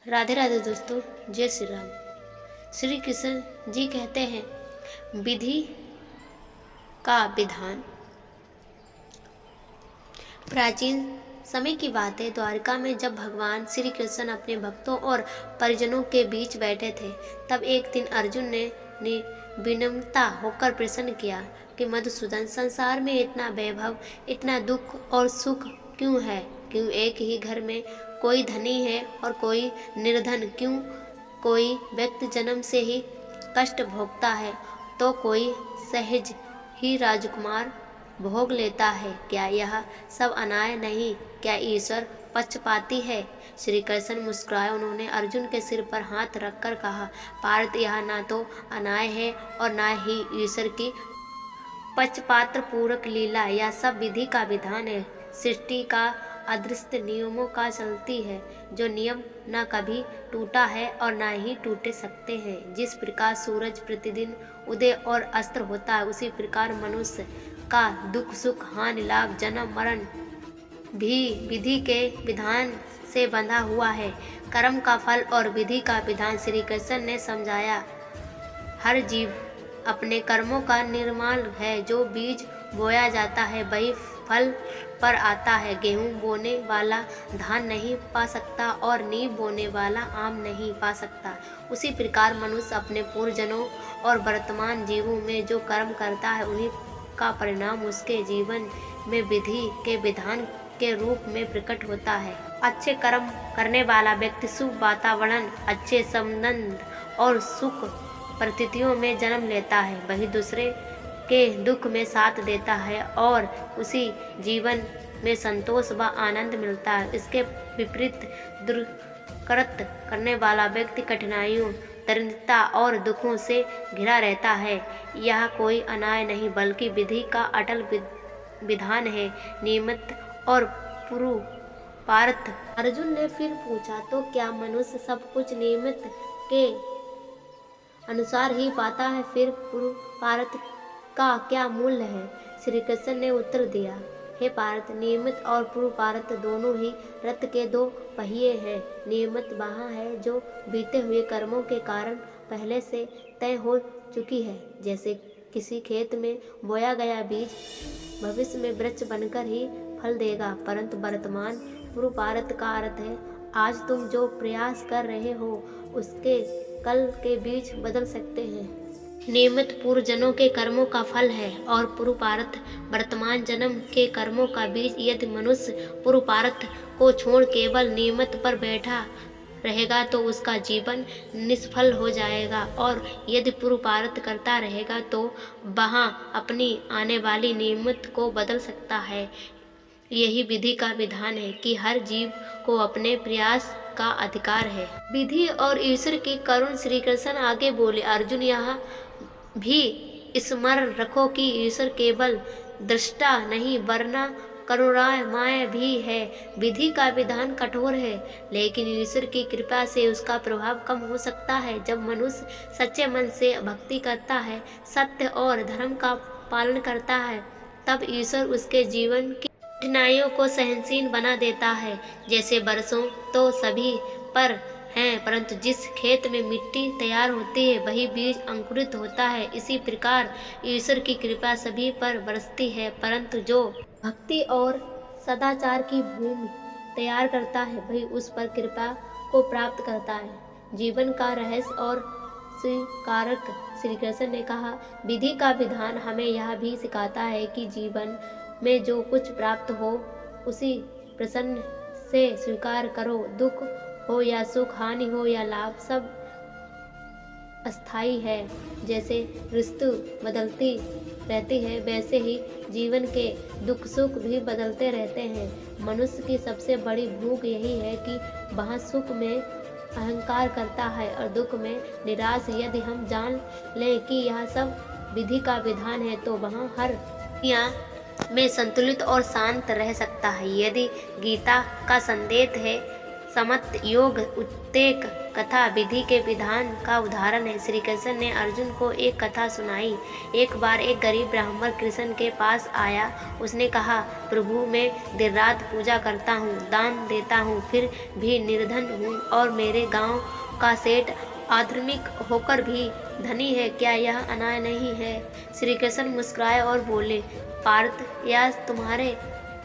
राधे राधे दोस्तों, जय श्री राम। श्री कृष्ण जी कहते हैं विधि का विधान। प्राचीन समय की बात है, द्वारका में जब भगवान श्री कृष्ण अपने भक्तों और परिजनों के बीच बैठे थे, तब एक दिन अर्जुन ने विनम्रता होकर प्रश्न किया कि मधुसूदन, संसार में इतना वैभव, इतना दुख और सुख क्यों है? क्यों एक ही घर में कोई धनी है और कोई निर्धन? क्यों कोई व्यक्ति जन्म से ही कष्ट भोगता है तो कोई सहज ही राजकुमार भोग लेता है? क्या यह सब अनाय नहीं? क्या ईश्वर पक्षपाती है? श्री कृष्ण मुस्कुराए। उन्होंने अर्जुन के सिर पर हाथ रखकर कहा, पार्थ, यह ना तो अनाय है और ना ही ईश्वर की पक्षपात पूर्वक लीला। यह सब विधि का विधान है। सृष्टि का अदृश्य नियमों का चलती है, जो नियम न कभी टूटा है और न ही टूटे सकते हैं। जिस प्रकार सूरज प्रतिदिन उदय और अस्त होता है, उसी प्रकार मनुष्य का दुख सुख हानि लाभ जन्म मरण भी विधि के विधान से बंधा हुआ है। कर्म का फल और विधि का विधान श्री कृष्ण ने समझाया। हर जीव अपने कर्मों का निर्माण है। जो बीज बोया जाता है वही फल पर आता है। गेहूं बोने वाला धान नहीं पा सकता और नींव बोने वाला आम नहीं पा सकता। उसी प्रकार मनुष्य अपने पूर्वजन्मों और वर्तमान जीवों में जो कर्म करता है, उन्हीं का परिणाम उसके जीवन में विधि के विधान के रूप में प्रकट होता है। अच्छे कर्म करने वाला व्यक्ति शुभ वातावरण, अच्छे संबंध और सुख परिस्थितियों में जन्म लेता है। वही दूसरे के दुख में साथ देता है और उसी जीवन में संतोष व आनंद मिलता है। इसके विपरीत दुष्कृत करने वाला व्यक्ति कठिनाइयों, दरिद्रता और दुखों से घिरा रहता है। यह कोई अनाय नहीं, बल्कि विधि का अटल विधान है, नियमित और पुरुषार्थ। अर्जुन ने फिर पूछा, तो क्या मनुष्य सब कुछ नियमित के अनुसार ही पाता है? फिर पुरुषार्थ का क्या मूल्य है? श्री कृष्ण ने उत्तर दिया, हे पार्थ, नियमित और पुरुषार्थ दोनों ही रथ के दो पहिए हैं। नियमित वहाँ है जो बीते हुए कर्मों के कारण पहले से तय हो चुकी है। जैसे किसी खेत में बोया गया बीज भविष्य में वृक्ष बनकर ही फल देगा, परंतु वर्तमान पुरुषार्थ का अर्थ है आज तुम जो प्रयास कर रहे हो उसके कल के बीज बदल सकते हैं। नियमित पूर्वजन्मों के कर्मों का फल है और पुरुषार्थ वर्तमान जन्म के कर्मों का बीज। यदि मनुष्य पुरुषार्थ को छोड़ केवल नियमित पर बैठा रहेगा तो उसका जीवन निष्फल हो जाएगा, और यदि पुरुषार्थ करता रहेगा तो वहाँ अपनी आने वाली नियमित को बदल सकता है। यही विधि का विधान है कि हर जीव को अपने प्रयास का अधिकार है। विधि और ईश्वर की करुण। श्री कृष्ण आगे बोले, अर्जुन, यह भी स्मरण रखो कि ईश्वर केवल दृष्टा नहीं वरना करुणामय भी है। विधि का विधान कठोर है, लेकिन ईश्वर की कृपा से उसका प्रभाव कम हो सकता है। जब मनुष्य सच्चे मन से भक्ति करता है, सत्य और धर्म का पालन करता है, तब ईश्वर उसके जीवन की कठिनाइयों को सहनशील बना देता है। जैसे बरसों तो सभी पर हैं, परंतु जिस खेत में मिट्टी तैयार होती है वही बीज अंकुरित होता है। इसी प्रकार ईश्वर की कृपा सभी पर बरसती है, परंतु जो भक्ति और सदाचार की भूमि तैयार करता है वही उस पर कृपा को प्राप्त करता है। जीवन का रहस्य और स्वीकारक। श्री कृष्ण ने कहा, विधि का विधान हमें यह भी सिखाता है कि जीवन में जो कुछ प्राप्त हो उसी प्रसन्न से स्वीकार करो। दुख हो या सुख, हानि हो या लाभ, सब अस्थायी है। जैसे ऋतु बदलती रहती है, वैसे ही जीवन के दुख सुख भी बदलते रहते हैं। मनुष्य की सबसे बड़ी भूख यही है कि वह सुख में अहंकार करता है और दुख में निराश। यदि हम जान लें कि यह सब विधि का विधान है तो वहाँ हर दुनिया में संतुलित और शांत रह सकता है। यदि गीता का संदेश है समत योग उत्तेक कथा विधि के विधान का उदाहरण है। श्री कृष्ण ने अर्जुन को एक कथा सुनाई। एक बार एक गरीब ब्राह्मण कृष्ण के पास आया। उसने कहा, प्रभु मैं दिन रात पूजा करता हूँ, दान देता हूँ, फिर भी निर्धन हूँ और मेरे गांव का सेठ आध्यात्मिक होकर भी धनी है, क्या यह अन्याय नहीं है? श्री कृष्ण मुस्कुराए और बोले, पार्थ, यह तुम्हारे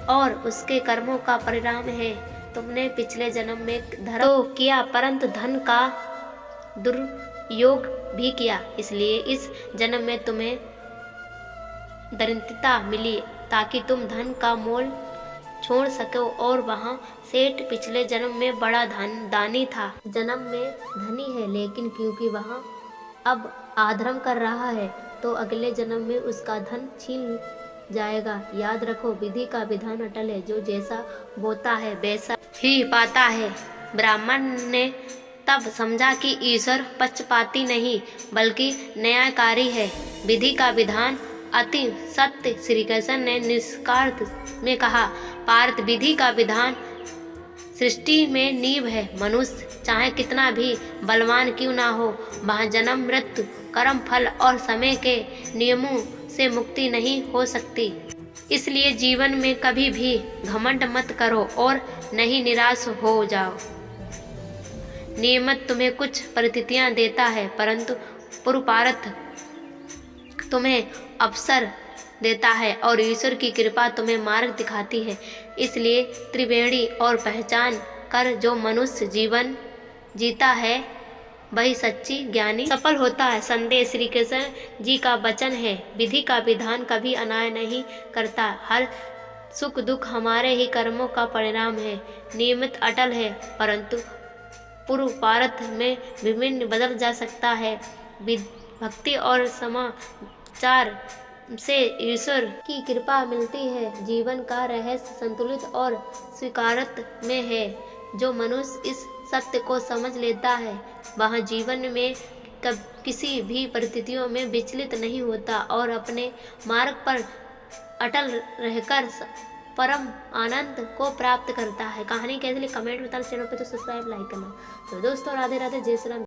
और उसके कर्मों का परिणाम है। तुमने पिछले जन्म में धर्म तो किया, परंतु धन का दुरुपयोग भी किया, इसलिए इस जन्म में तुम्हें दरिद्रता मिली ताकि तुम धन का मोल छोड़ सको। और वहाँ सेठ पिछले जन्म में बड़ा दानी था, जन्म में धनी है, लेकिन क्योंकि वहाँ अब अधर्म कर रहा है तो अगले जन्म में उसका धन छीन जाएगा। याद रखो, विधि का विधान अटल है, जो जैसा बोता है वैसा ही पाता है। ब्राह्मण ने तब समझा कि ईश्वर पक्षपाती नहीं बल्कि न्यायकारी है। विधि का विधान अति सत्य। श्री कृष्ण ने निष्कर्ष में कहा, पार्थ, विधि का विधान सृष्टि में नींव है। मनुष्य चाहे कितना भी बलवान क्यों ना हो, वहाँ जन्म, मृत्यु, कर्म, फल और समय के नियमों से मुक्ति नहीं हो सकती। इसलिए जीवन में कभी भी घमंड मत करो और नहीं निराश हो जाओ। नियमत तुम्हें कुछ परिस्थितियां देता है, परंतु पुरुषार्थ तुम्हें अवसर देता है और ईश्वर की कृपा तुम्हें मार्ग दिखाती है। इसलिए त्रिवेणी और पहचान कर जो मनुष्य जीवन जीता है वही सच्ची ज्ञानी सफल होता है। संदेश श्री कृष्ण जी का वचन है, विधि का विधान कभी अन्याय नहीं करता। हर सुख दुख हमारे ही कर्मों का परिणाम है। नियमित अटल है, परंतु पुरुषार्थ में विभिन्न बदल जा सकता है। भक्ति और समाचार से ईश्वर की कृपा मिलती है। जीवन का रहस्य संतुलित और स्वीकारत में है। जो मनुष्य इस सत्य को समझ लेता है वह जीवन में किसी भी परिस्थितियों में विचलित नहीं होता और अपने मार्ग पर अटल रहकर परम आनंद को प्राप्त करता है। कहानी कैसी लगी कमेंट में बताना, चैनल पे तो सब्सक्राइब लाइक करना। तो दोस्तों, राधे राधे, जय श्री राम।